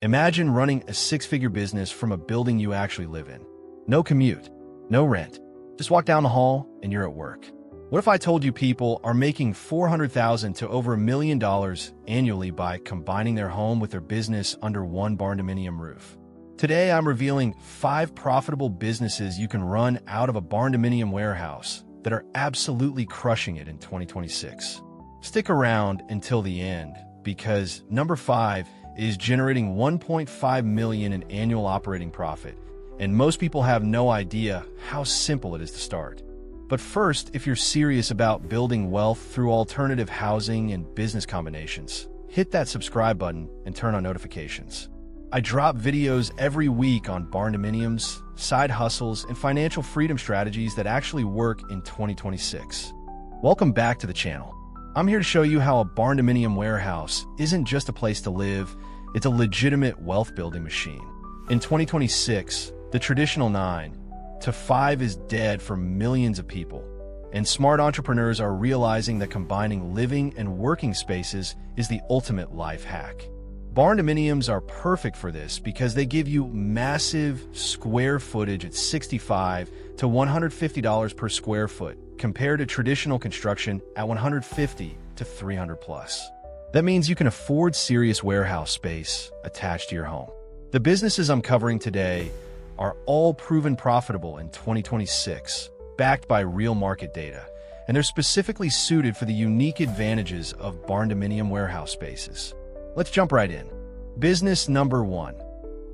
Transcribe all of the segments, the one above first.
Imagine running a six-figure business from a building you actually live in. No commute, no rent. Just walk down the hall and you're at work. What if I told you people are making $400,000 to over $1 million annually by combining their home with their business under one barndominium roof? Today, I'm revealing 5 profitable businesses you can run out of a barndominium warehouse that are absolutely crushing it in 2026. Stick around until the end, because number 5 is generating $1.5 million in annual operating profit, and most people have no idea how simple it is to start. But first, if you're serious about building wealth through alternative housing and business combinations, hit that subscribe button and turn on notifications. I drop videos every week on barndominiums, side hustles, and financial freedom strategies that actually work in 2026. Welcome back to the channel. I'm here to show you how a barndominium warehouse isn't just a place to live, it's a legitimate wealth-building machine. In 2026, the traditional 9 to 5 is dead for millions of people, and smart entrepreneurs are realizing that combining living and working spaces is the ultimate life hack. Barndominiums are perfect for this because they give you massive square footage at $65 to $150 per square foot, compared to traditional construction at $150 to $300 plus. That means you can afford serious warehouse space attached to your home. The businesses I'm covering today are all proven profitable in 2026, backed by real market data, and they're specifically suited for the unique advantages of barndominium warehouse spaces. Let's jump right in. Business number 1,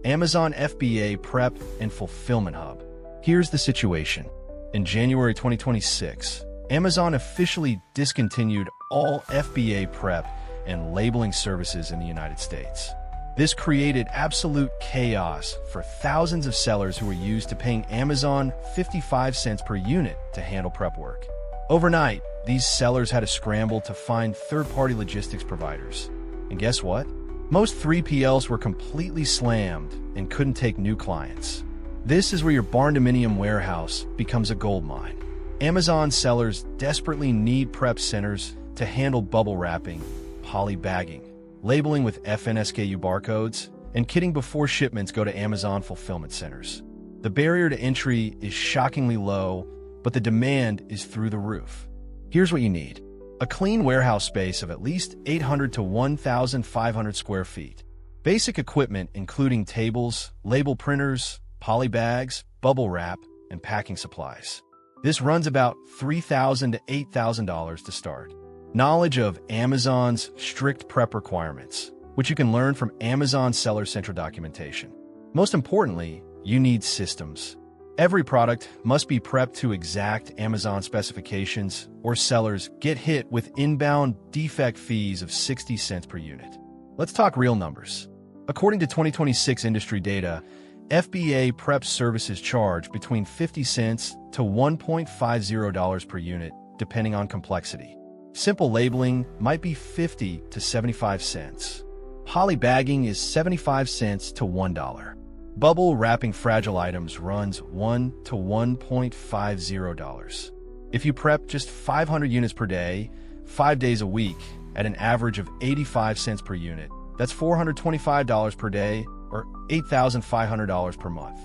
Amazon FBA Prep and Fulfillment Hub. Here's the situation. In January 2026, Amazon officially discontinued all FBA prep and labeling services in the United States. This created absolute chaos for thousands of sellers who were used to paying Amazon 55 cents per unit to handle prep work. Overnight, these sellers had to scramble to find third-party logistics providers. And guess what? Most 3PLs were completely slammed and couldn't take new clients. This is where your barndominium warehouse becomes a gold mine. Amazon sellers desperately need prep centers to handle bubble wrapping, poly bagging, labeling with FNSKU barcodes, and kitting before shipments go to Amazon fulfillment centers. The barrier to entry is shockingly low, but the demand is through the roof. Here's what you need: a clean warehouse space of at least 800 to 1,500 square feet. Basic equipment including tables, label printers, poly bags, bubble wrap, and packing supplies. This runs about $3,000 to $8,000 to start. Knowledge of Amazon's strict prep requirements, which you can learn from Amazon Seller Central documentation. Most importantly, you need systems. Every product must be prepped to exact Amazon specifications, or sellers get hit with inbound defect fees of 60 cents per unit. Let's talk real numbers. According to 2026 industry data, FBA prep services charge between 50 cents to $1.50 per unit, depending on complexity. Simple labeling might be 50 to 75 cents. Poly bagging is 75 cents to $1. Bubble wrapping fragile items runs $1 to $1.50. If you prep just 500 units per day, 5 days a week, at an average of 85 cents per unit, that's $425 per day, or $8,500 per month.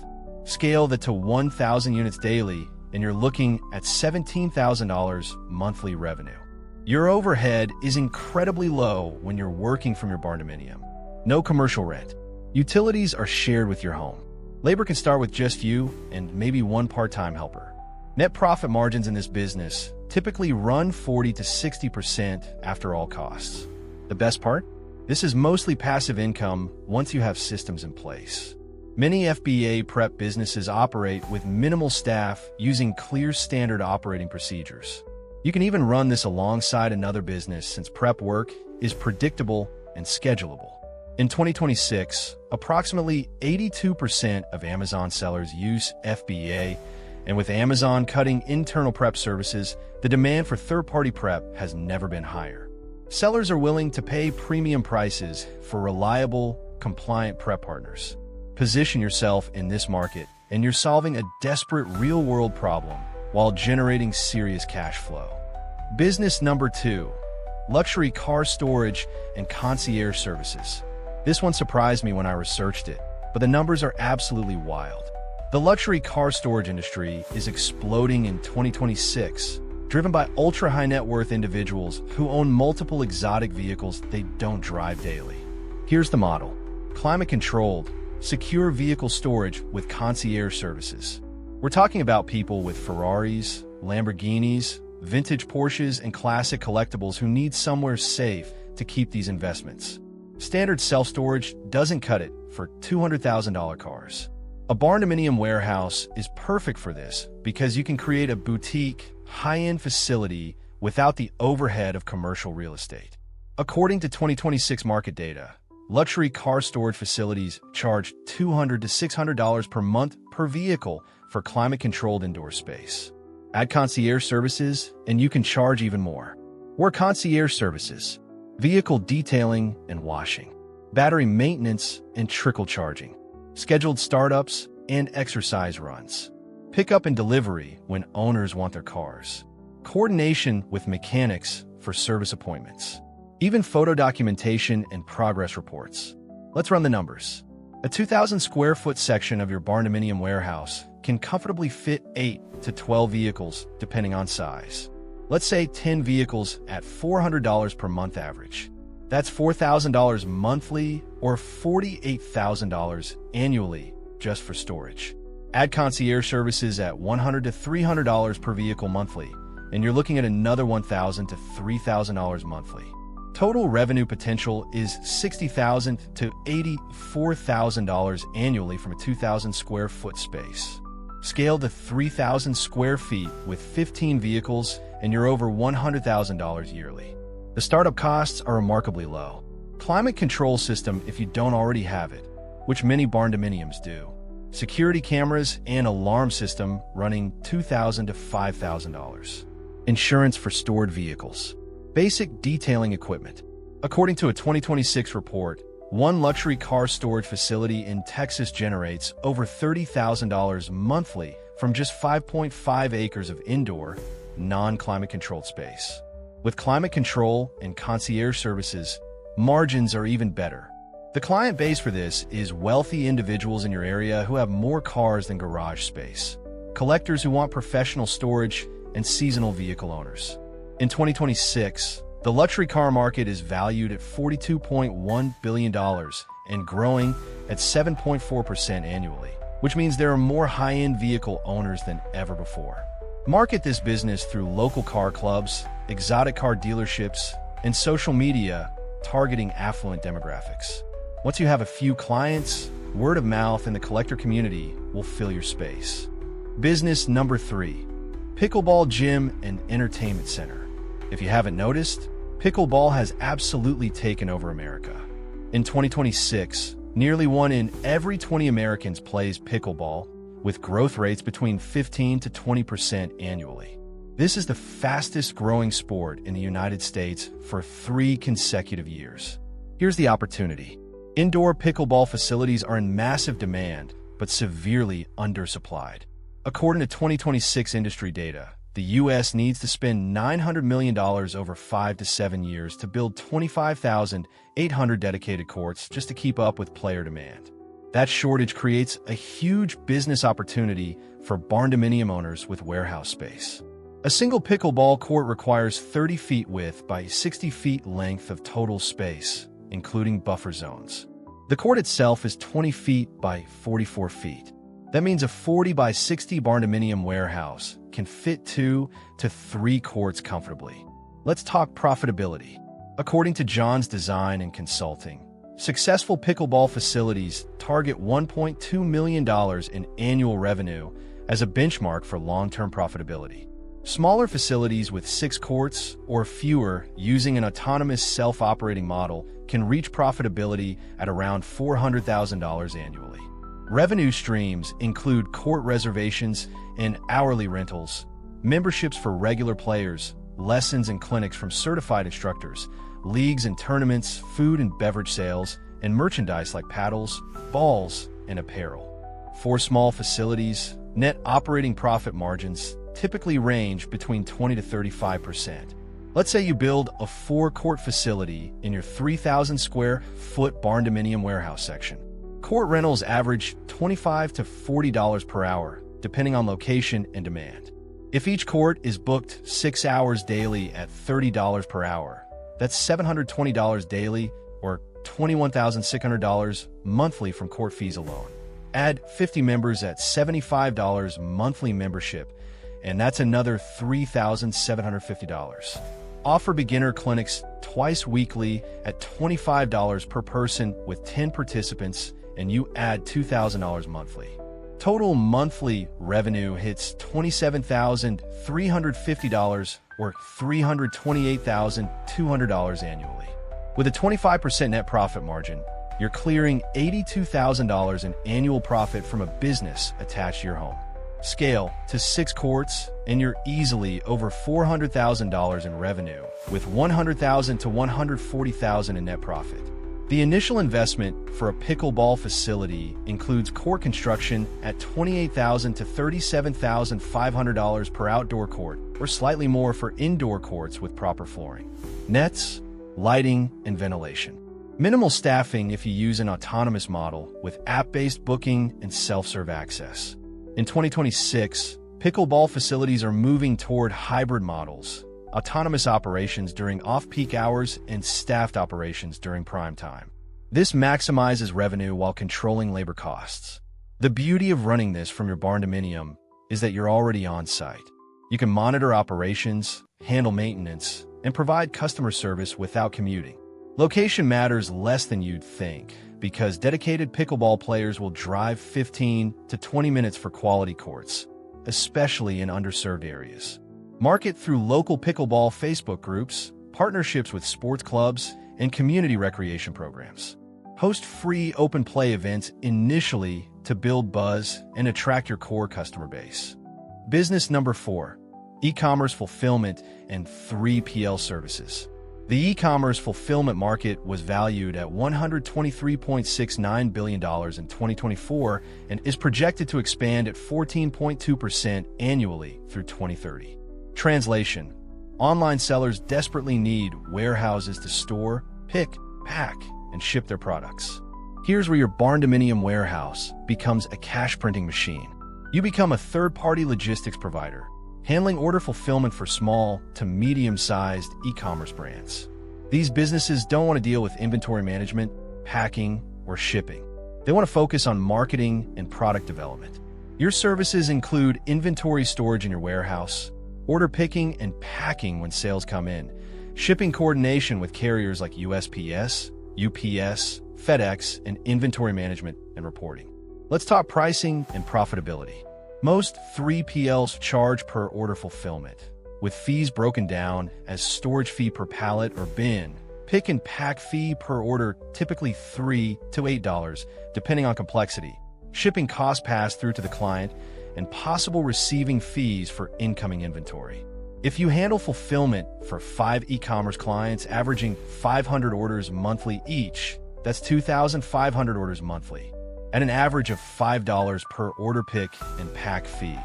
Scale that to 1,000 units daily, and you're looking at $17,000 monthly revenue. Your overhead is incredibly low when you're working from your barndominium. No commercial rent. Utilities are shared with your home. Labor can start with just you and maybe one part-time helper. Net profit margins in this business typically run 40 to 60% after all costs. The best part? This is mostly passive income once you have systems in place. Many FBA prep businesses operate with minimal staff using clear standard operating procedures. You can even run this alongside another business since prep work is predictable and schedulable. In 2026, approximately 82% of Amazon sellers use FBA, and with Amazon cutting internal prep services, the demand for third-party prep has never been higher. Sellers are willing to pay premium prices for reliable, compliant prep partners. Position yourself in this market, and you're solving a desperate real-world problem while generating serious cash flow. Business number 2, luxury car storage and concierge services. This one surprised me when I researched it, but the numbers are absolutely wild. The luxury car storage industry is exploding in 2026, driven by ultra-high net worth individuals who own multiple exotic vehicles they don't drive daily. Here's the model: climate-controlled, secure vehicle storage with concierge services. We're talking about people with Ferraris, Lamborghinis, vintage Porsches, and classic collectibles who need somewhere safe to keep these investments. Standard self-storage doesn't cut it for $200,000 cars. A barndominium warehouse is perfect for this because you can create a boutique, high-end facility without the overhead of commercial real estate. According to 2026 market data, luxury car storage facilities charge $200 to $600 per month per vehicle for climate-controlled indoor space. Add concierge services, and you can charge even more. We're concierge services: vehicle detailing and washing, battery maintenance and trickle charging, scheduled startups and exercise runs, pickup and delivery when owners want their cars, coordination with mechanics for service appointments, even photo documentation and progress reports. Let's run the numbers. A 2,000 square foot section of your barndominium warehouse can comfortably fit 8 to 12 vehicles depending on size. Let's say 10 vehicles at $400 per month average. That's $4,000 monthly or $48,000 annually just for storage. Add concierge services at $100 to $300 per vehicle monthly, and you're looking at another $1,000 to $3,000 monthly. Total revenue potential is $60,000 to $84,000 annually from a 2,000 square foot space. Scale to 3,000 square feet with 15 vehicles, and you're over $100,000 yearly. The startup costs are remarkably low. Climate control system if you don't already have it, which many barndominiums do. Security cameras and alarm system running $2,000 to $5,000. Insurance for stored vehicles. Basic detailing equipment. According to a 2026 report, one luxury car storage facility in Texas generates over $30,000 monthly from just 5.5 acres of indoor, non-climate controlled space. With climate control and concierge services, margins are even better. The client base for this is wealthy individuals in your area who have more cars than garage space, collectors who want professional storage, and seasonal vehicle owners. In 2026, the luxury car market is valued at $42.1 billion and growing at 7.4% annually, which means there are more high-end vehicle owners than ever before. Market this business through local car clubs, exotic car dealerships, and social media targeting affluent demographics. Once you have a few clients, word of mouth in the collector community will fill your space. Business number 3, pickleball gym and entertainment center. If you haven't noticed, pickleball has absolutely taken over America. In 2026, nearly 1 in every 20 Americans plays pickleball, with growth rates between 15 to 20% annually. This is the fastest growing sport in the United States for 3 consecutive years. Here's the opportunity. Indoor pickleball facilities are in massive demand, but severely undersupplied. According to 2026 industry data, the U.S. needs to spend $900 million over 5 to 7 years to build 25,800 dedicated courts just to keep up with player demand. That shortage creates a huge business opportunity for barndominium owners with warehouse space. A single pickleball court requires 30 feet width by 60 feet length of total space, including buffer zones. The court itself is 20 feet by 44 feet. That means a 40 by 60 barndominium warehouse can fit 2 to 3 courts comfortably. Let's talk profitability. According to John's Design and Consulting, successful pickleball facilities target $1.2 million in annual revenue as a benchmark for long-term profitability. Smaller facilities with 6 courts or fewer using an autonomous self-operating model can reach profitability at around $400,000 annually. Revenue streams include court reservations and hourly rentals, memberships for regular players, lessons and clinics from certified instructors, leagues and tournaments, food and beverage sales, and merchandise like paddles, balls, and apparel. For small facilities, net operating profit margins typically range between 20 to 35%. Let's say you build a 4-court facility in your 3,000 square foot Barndominium warehouse section. Court rentals average $25 to $40 per hour, depending on location and demand. If each court is booked 6 hours daily at $30 per hour, that's $720 daily or $21,600 monthly from court fees alone. Add 50 members at $75 monthly membership, and that's another $3,750. Offer beginner clinics twice weekly at $25 per person with 10 participants, and you add $2,000 monthly. Total monthly revenue hits $27,350 or $328,200 annually. With a 25% net profit margin, you're clearing $82,000 in annual profit from a business attached to your home. Scale to 6 courts, and you're easily over $400,000 in revenue, with $100,000 to $140,000 in net profit. The initial investment for a pickleball facility includes court construction at $28,000 to $37,500 per outdoor court, or slightly more for indoor courts with proper flooring, nets, lighting, and ventilation. Minimal staffing if you use an autonomous model with app-based booking and self-serve access. In 2026, pickleball facilities are moving toward hybrid models, autonomous operations during off-peak hours and staffed operations during prime time. This maximizes revenue while controlling labor costs. The beauty of running this from your Barndominium is that you're already on site. You can monitor operations, handle maintenance, and provide customer service without commuting. Location matters less than you'd think, because dedicated pickleball players will drive 15 to 20 minutes for quality courts, especially in underserved areas. Market through local pickleball Facebook groups, partnerships with sports clubs, and community recreation programs. Host free open play events initially to build buzz and attract your core customer base. Business number 4, e-commerce fulfillment and 3PL services. The e-commerce fulfillment market was valued at $123.69 billion in 2024 and is projected to expand at 14.2% annually through 2030. Translation: online sellers desperately need warehouses to store, pick, pack, and ship their products. Here's where your Barndominium warehouse becomes a cash printing machine. You become a third-party logistics provider, handling order fulfillment for small to medium-sized e-commerce brands. These businesses don't want to deal with inventory management, packing, or shipping. They want to focus on marketing and product development. Your services include inventory storage in your warehouse, order picking and packing when sales come in, shipping coordination with carriers like USPS, UPS, FedEx, and inventory management and reporting. Let's talk pricing and profitability. Most 3PLs charge per order fulfillment, with fees broken down as storage fee per pallet or bin, pick and pack fee per order typically $3 to $8, depending on complexity, shipping costs passed through to the client, and possible receiving fees for incoming inventory. If you handle fulfillment for 5 e-commerce clients averaging 500 orders monthly each, that's 2,500 orders monthly. At an average of $5 per order pick and pack fee,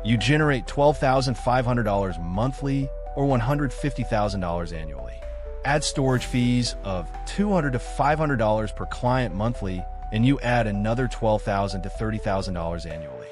you generate $12,500 monthly or $150,000 annually. Add storage fees of $200 to $500 per client monthly, and you add another $12,000 to $30,000 annually.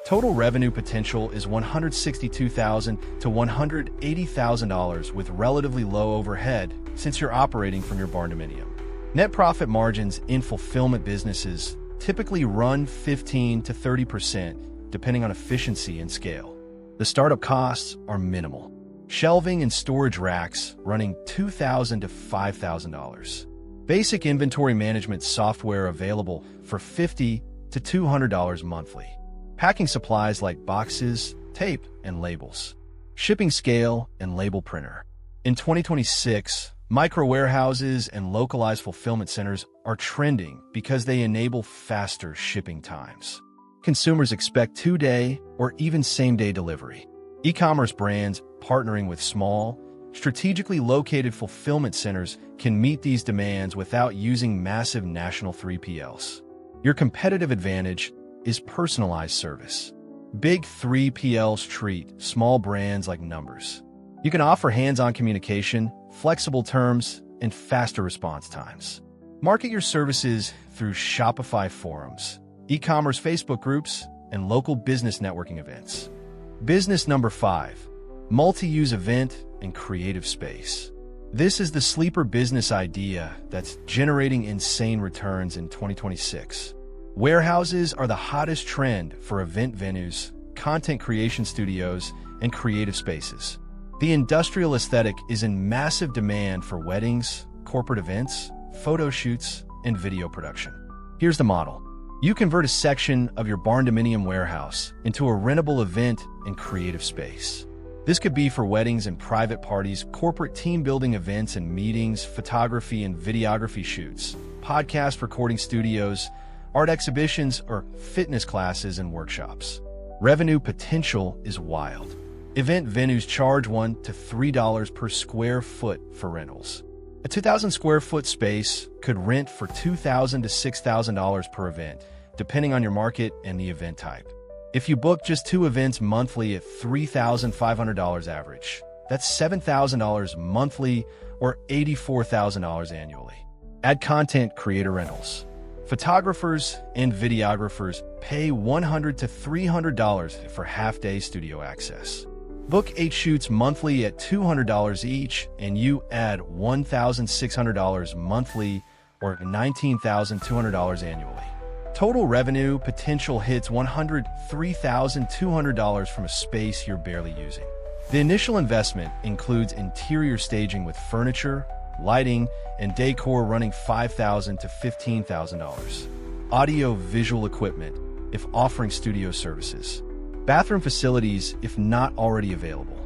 Total revenue potential is $162,000 to $180,000 with relatively low overhead since you're operating from your Barndominium. Net profit margins in fulfillment businesses typically run 15 to 30%, depending on efficiency and scale. The startup costs are minimal. Shelving and storage racks running $2,000 to $5,000. Basic inventory management software available for $50 to $200 monthly. Packing supplies like boxes, tape, and labels. Shipping scale and label printer. In 2026, micro-warehouses and localized fulfillment centers are trending because they enable faster shipping times. Consumers expect 2-day or even same-day delivery. E-commerce brands partnering with small, strategically located fulfillment centers can meet these demands without using massive national 3PLs. Your competitive advantage is personalized service. Big 3PLs treat small brands like numbers. You can offer hands-on communication, flexible terms, and faster response times. Market your services through Shopify forums, e-commerce Facebook groups, and local business networking events. Business number 5, multi-use event and creative space. This is the sleeper business idea that's generating insane returns in 2026. Warehouses are the hottest trend for event venues, content creation studios, and creative spaces. The industrial aesthetic is in massive demand for weddings, corporate events, photo shoots, and video production. Here's the model. You convert a section of your Barndominium warehouse into a rentable event and creative space. This could be for weddings and private parties, corporate team-building events and meetings, photography and videography shoots, podcast recording studios, art exhibitions, or fitness classes and workshops. Revenue potential is wild. Event venues charge $1 to $3 per square foot for rentals. A 2,000 square foot space could rent for $2,000 to $6,000 per event, depending on your market and the event type. If you book just 2 events monthly at $3,500 average, that's $7,000 monthly or $84,000 annually. Add content creator rentals. Photographers and videographers pay $100 to $300 for half-day studio access. Book 8 shoots monthly at $200 each, and you add $1,600 monthly or $19,200 annually. Total revenue potential hits $103,200 from a space you're barely using. The initial investment includes interior staging with furniture, lighting, and decor running $5,000 to $15,000. Audio-visual equipment if offering studio services. Bathroom facilities if not already available.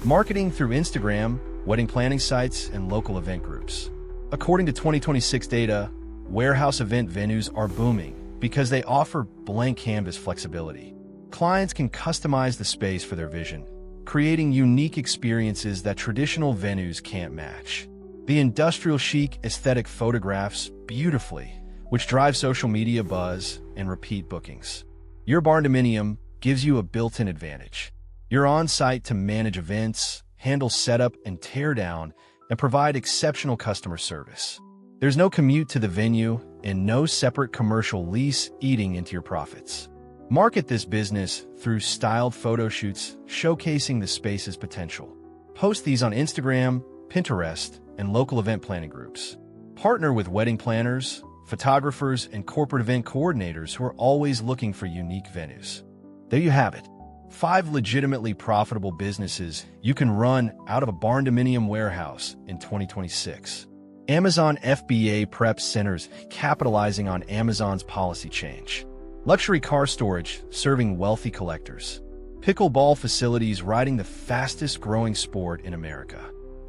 Marketing through Instagram, wedding planning sites, and local event groups. According to 2026 data, warehouse event venues are booming because they offer blank canvas flexibility. Clients can customize the space for their vision, creating unique experiences that traditional venues can't match. The industrial chic aesthetic photographs beautifully, which drives social media buzz and repeat bookings. Your Barndominium gives you a built-in advantage. You're on site to manage events, handle setup and teardown, and provide exceptional customer service. There's no commute to the venue and no separate commercial lease eating into your profits. Market this business through styled photo shoots showcasing the space's potential. Post these on Instagram, Pinterest, and local event planning groups. Partner with wedding planners, photographers, and corporate event coordinators who are always looking for unique venues. There you have it. 5 legitimately profitable businesses you can run out of a Barndominium warehouse in 2026. Amazon FBA prep centers capitalizing on Amazon's policy change. Luxury car storage serving wealthy collectors. Pickleball facilities riding the fastest growing sport in America.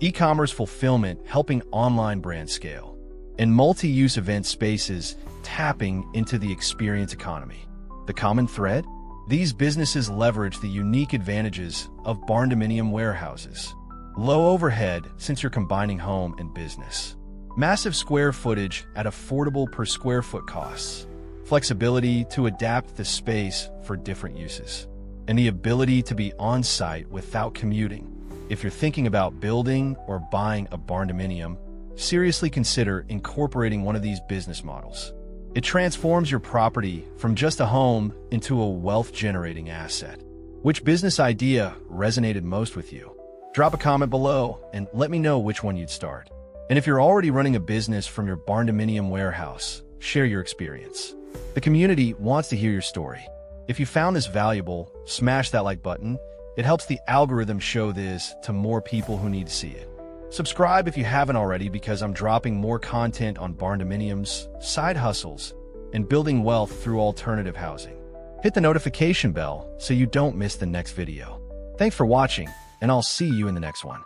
E-commerce fulfillment helping online brands scale. And multi-use event spaces tapping into the experience economy. The common thread? These businesses leverage the unique advantages of Barndominium warehouses. Low overhead since you're combining home and business. Massive square footage at affordable per square foot costs. Flexibility to adapt the space for different uses. And the ability to be on-site without commuting. If you're thinking about building or buying a Barndominium, seriously consider incorporating one of these business models. It transforms your property from just a home into a wealth-generating asset. Which business idea resonated most with you? Drop a comment below and let me know which one you'd start. And if you're already running a business from your Barndominium warehouse, share your experience. The community wants to hear your story. If you found this valuable, smash that like button. It helps the algorithm show this to more people who need to see it. Subscribe if you haven't already because I'm dropping more content on Barndominiums, side hustles, and building wealth through alternative housing. Hit the notification bell so you don't miss the next video. Thanks for watching, and I'll see you in the next one.